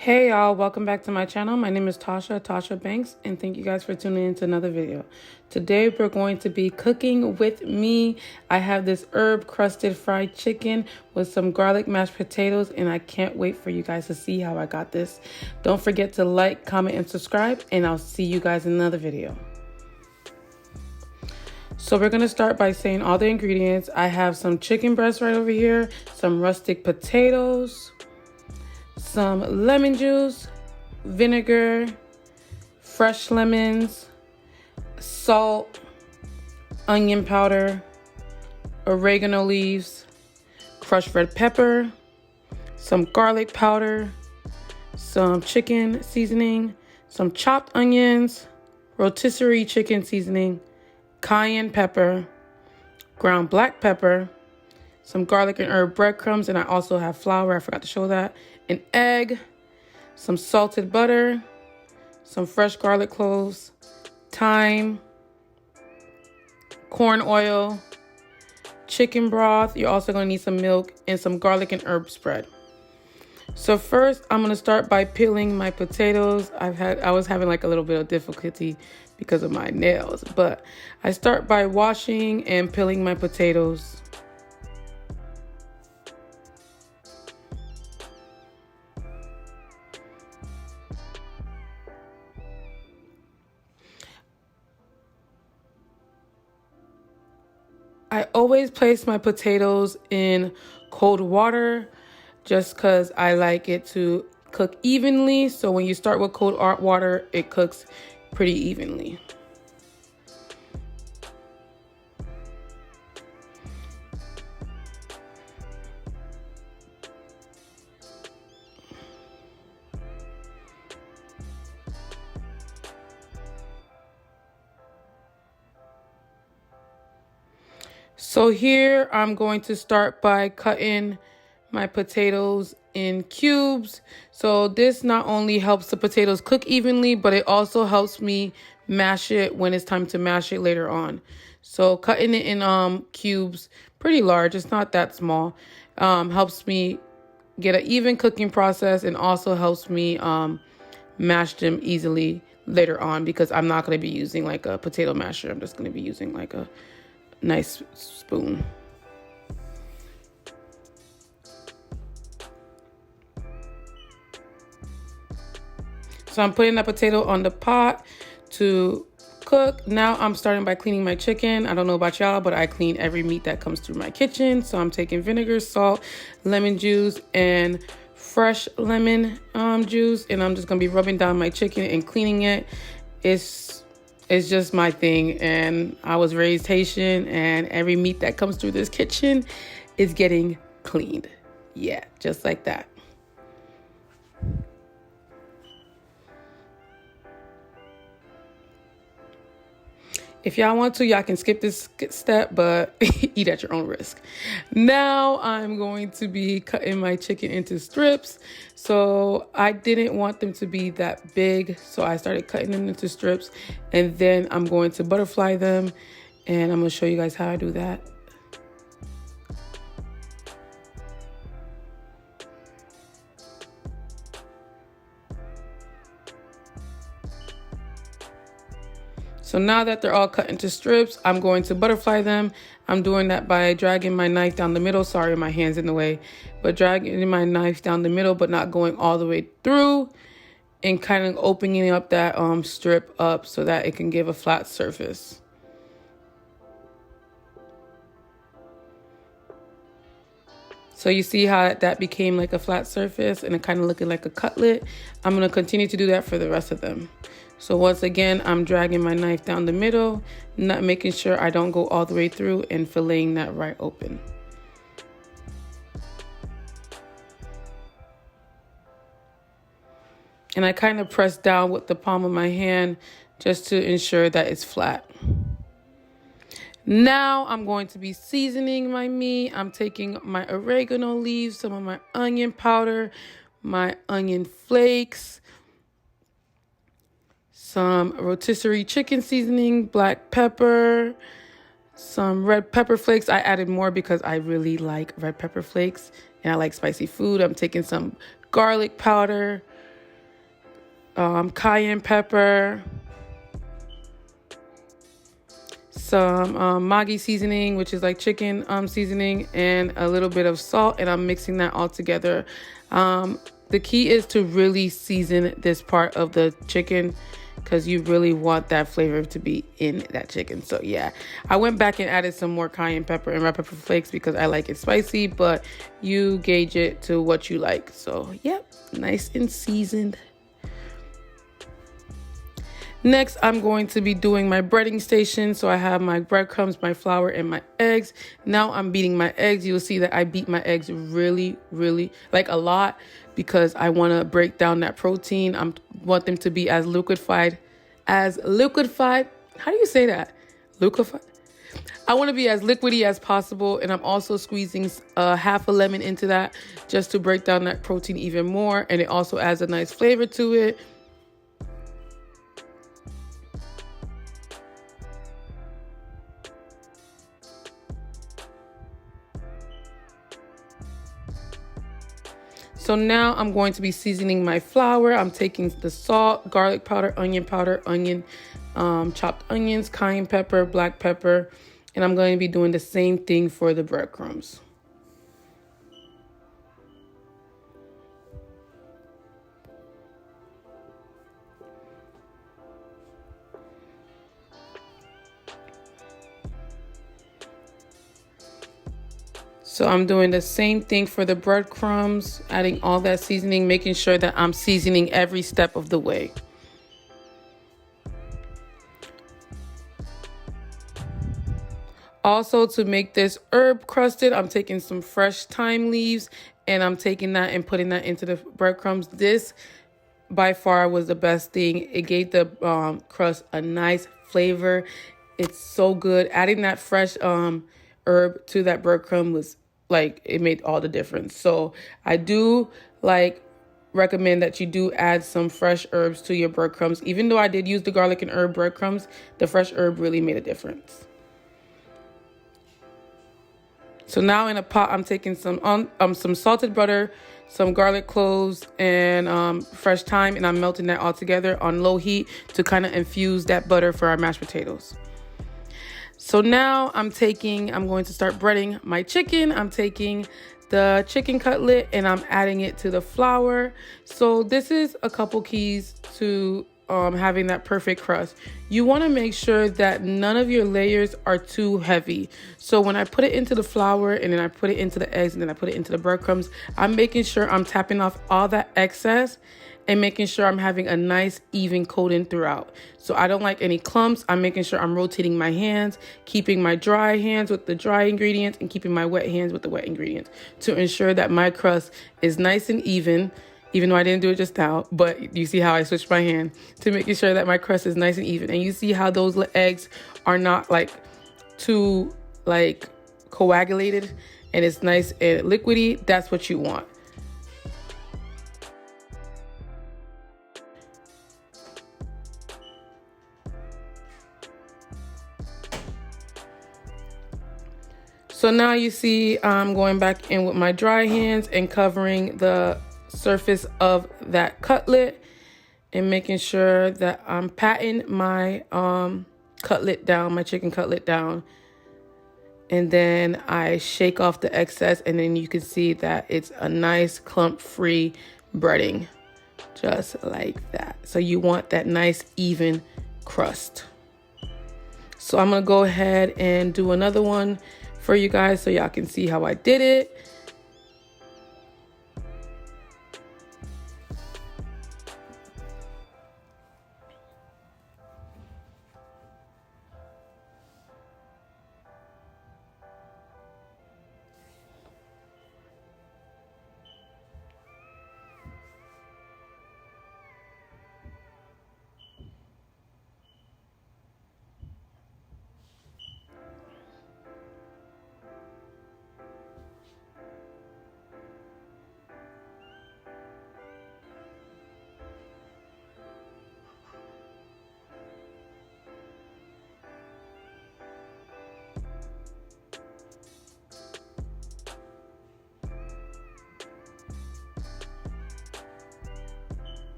Hey y'all, welcome back to my channel. My name is Tasha Banks, and thank you guys for tuning in to another video. Today we're going to be cooking with me. I have this herb crusted fried chicken with some garlic mashed potatoes, and I can't wait for you guys to see how I got this. Don't forget to like, comment, and subscribe, and I'll see you guys in another video. So we're going to start by saying all the ingredients. I have some chicken breast right over here, some rustic potatoes, some lemon juice, vinegar, fresh lemons, salt, onion powder, oregano leaves, crushed red pepper, some garlic powder, some chicken seasoning, some chopped onions, rotisserie chicken seasoning, cayenne pepper, ground black pepper, some garlic and herb breadcrumbs, and I also have flour, I forgot to show that, an egg, some salted butter, some fresh garlic cloves, thyme, corn oil, chicken broth. You're also going to need some milk and some garlic and herb spread. So first, I'm going to start by peeling my potatoes. I was having like a little bit of difficulty because of my nails, but I start by washing and peeling my potatoes. I always place my potatoes in cold water just because I like it to cook evenly. So when you start with cold water, it cooks pretty evenly. So here I'm going to start by cutting my potatoes in cubes. So this not only helps the potatoes cook evenly, but it also helps me mash it when it's time to mash it later on. So cutting it in cubes, pretty large, it's not that small, helps me get an even cooking process and also helps me mash them easily later on, because I'm not going to be using like a potato masher. I'm just going to be using like a nice spoon. So I'm putting that potato on the pot to cook. Now I'm starting by cleaning my chicken. I don't know about y'all, but I clean every meat that comes through my kitchen. So I'm taking vinegar, salt, lemon juice, and fresh lemon juice, and I'm just gonna be rubbing down my chicken and cleaning it. It's just my thing, and I was raised Haitian, and every meat that comes through this kitchen is getting cleaned. Yeah, just like that. If y'all want to, y'all can skip this step, but eat at your own risk. Now I'm going to be cutting my chicken into strips. So I didn't want them to be that big, so I started cutting them into strips, and then I'm going to butterfly them, and I'm going to show you guys how I do that. So now that they're all cut into strips, I'm going to butterfly them. I'm doing that by dragging my knife down the middle. Sorry, my hand's in the way. But dragging my knife down the middle, but not going all the way through. And kind of opening up that strip up so that it can give a flat surface. So you see how that became like a flat surface and it kind of looking like a cutlet. I'm going to continue to do that for the rest of them. So once again, I'm dragging my knife down the middle, not making sure I don't go all the way through, and filleting that right open. And I kind of press down with the palm of my hand just to ensure that it's flat. Now I'm going to be seasoning my meat. I'm taking my oregano leaves, some of my onion powder, my onion flakes, some rotisserie chicken seasoning, black pepper, some red pepper flakes. I added more because I really like red pepper flakes and I like spicy food. I'm taking some garlic powder, cayenne pepper, some Maggi seasoning, which is like chicken seasoning, and a little bit of salt, and I'm mixing that all together. The key is to really season this part of the chicken because you really want that flavor to be in that chicken. So yeah, I went back and added some more cayenne pepper and red pepper flakes because I like it spicy, but you gauge it to what you like. So yep, nice and seasoned. Next, I'm going to be doing my breading station. So I have my breadcrumbs, my flour, and my eggs. Now I'm beating my eggs. You'll see that I beat my eggs really, like a lot because I want to break down that protein. I want them to be as liquefied. How do you say that? Liquefied? I want to be as liquidy as possible. And I'm also squeezing half a lemon into that just to break down that protein even more. And it also adds a nice flavor to it. So now I'm going to be seasoning my flour. I'm taking the salt, garlic powder, chopped onions, cayenne pepper, black pepper, and I'm going to be doing the same thing for the breadcrumbs. So I'm doing the same thing for the breadcrumbs, adding all that seasoning, making sure that I'm seasoning every step of the way. Also, to make this herb crusted, I'm taking some fresh thyme leaves and I'm taking that and putting that into the breadcrumbs. This by far was the best thing. It gave the crust a nice flavor. It's so good. Adding that fresh herb to that breadcrumb was like, it made all the difference. So I do recommend that you do add some fresh herbs to your breadcrumbs. Even though I did use the garlic and herb breadcrumbs, the fresh herb really made a difference. So now in a pot, I'm taking some salted butter, some garlic cloves, and fresh thyme, and I'm melting that all together on low heat to kind of infuse that butter for our mashed potatoes. So now I'm going to start breading my chicken. I'm taking the chicken cutlet and I'm adding it to the flour. So this is a couple keys to having that perfect crust. You want to make sure that none of your layers are too heavy. So when I put it into the flour and then I put it into the eggs and then I put it into the breadcrumbs, I'm making sure I'm tapping off all that excess and making sure I'm having a nice even coating throughout. So I don't like any clumps. I'm making sure I'm rotating my hands, keeping my dry hands with the dry ingredients and keeping my wet hands with the wet ingredients to ensure that my crust is nice and even though I didn't do it just now, but you see how I switched my hand to making sure that my crust is nice and even. And you see how those eggs are not too coagulated and it's nice and liquidy. That's what you want. So now you see I'm going back in with my dry hands and covering the surface of that cutlet and making sure that I'm patting my cutlet down, my chicken cutlet down. And then I shake off the excess and then you can see that it's a nice clump-free breading, just like that. So you want that nice even crust. So I'm gonna go ahead and do another one for you guys so y'all can see how I did it.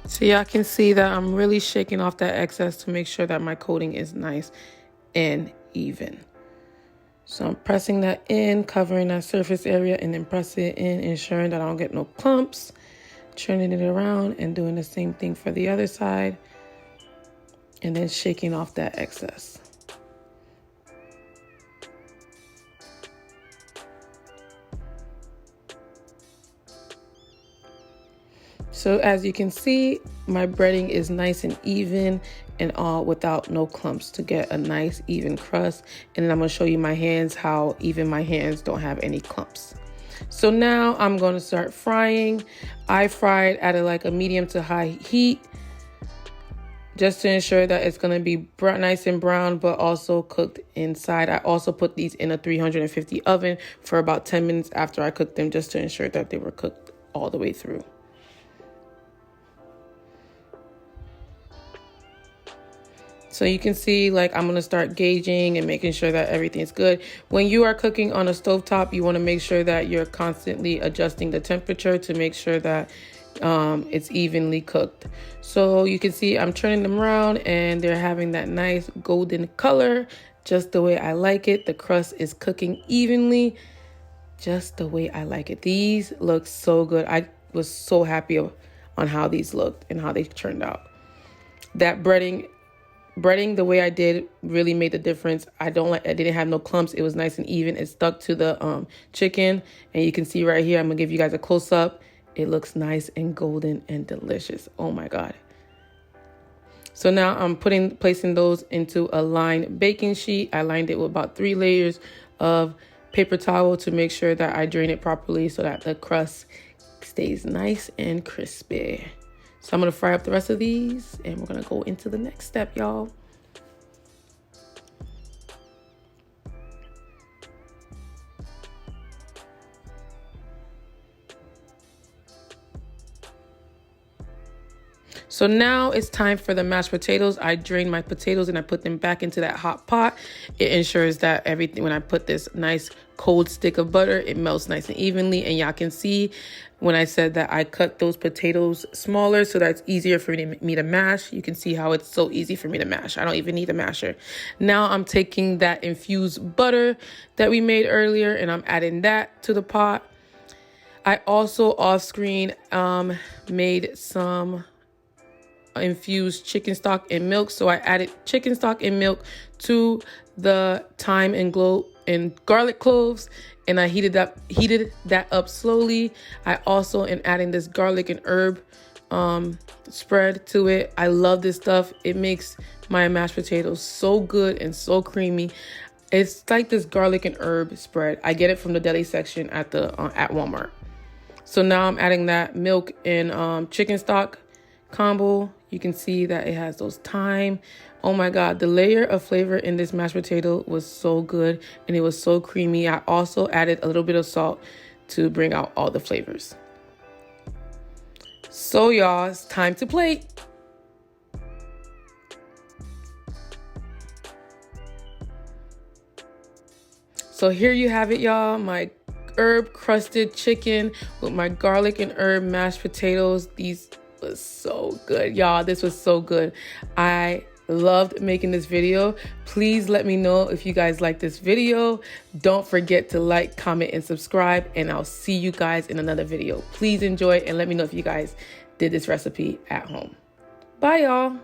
So y'all can see that I'm really shaking off that excess to make sure that my coating is nice and even. So I'm pressing that in, covering that surface area, and then pressing it in, ensuring that I don't get no clumps, turning it around and doing the same thing for the other side, and then shaking off that excess. So as you can see, my breading is nice and even and all without no clumps to get a nice even crust. And then I'm gonna show you my hands, how even my hands don't have any clumps. So now I'm gonna start frying. I fried at like a medium to high heat just to ensure that it's gonna be nice and brown, but also cooked inside. I also put these in a 350 oven for about 10 minutes after I cooked them, just to ensure that they were cooked all the way through. So you can see, like, I'm gonna start gauging and making sure that everything's good. When you are cooking on a stovetop, you wanna make sure that you're constantly adjusting the temperature to make sure that it's evenly cooked. So you can see I'm turning them around and they're having that nice golden color, just the way I like it. The crust is cooking evenly, just the way I like it. These look so good. I was so happy on how these looked and how they turned out. That breading the way I did really made the difference. I didn't have no clumps. It was nice and even. It stuck to the chicken, and you can see right here, I'm gonna give you guys a close up. It looks nice and golden and delicious. Oh my God. So now I'm placing those into a lined baking sheet. I lined it with about 3 layers of paper towel to make sure that I drain it properly so that the crust stays nice and crispy. So I'm gonna fry up the rest of these and we're gonna go into the next step, y'all. So now it's time for the mashed potatoes. I drained my potatoes and I put them back into that hot pot. It ensures that everything, when I put this nice cold stick of butter, it melts nice and evenly. And y'all can see when I said that I cut those potatoes smaller so that it's easier for me to mash. You can see how it's so easy for me to mash. I don't even need a masher. Now I'm taking that infused butter that we made earlier and I'm adding that to the pot. I also off screen made some infused chicken stock and milk. So I added chicken stock and milk to the thyme and garlic cloves, and I heated that up slowly. I also am adding this garlic and herb spread to it. I love this stuff. It makes my mashed potatoes so good and so creamy. It's like this garlic and herb spread. I get it from the deli section at Walmart. So now I'm adding that milk and chicken stock combo. You can see that it has those thyme. Oh my God, the layer of flavor in this mashed potato was so good and it was so creamy. I also added a little bit of salt to bring out all the flavors. So y'all, it's time to plate. So here you have it, y'all. My herb crusted chicken with my garlic and herb mashed potatoes. These was so good, y'all. This was so good. I loved making this video. Please let me know if you guys like this video. Don't forget to like, comment, and subscribe, and I'll see you guys in another video. Please enjoy and let me know if you guys did this recipe at home. Bye, y'all.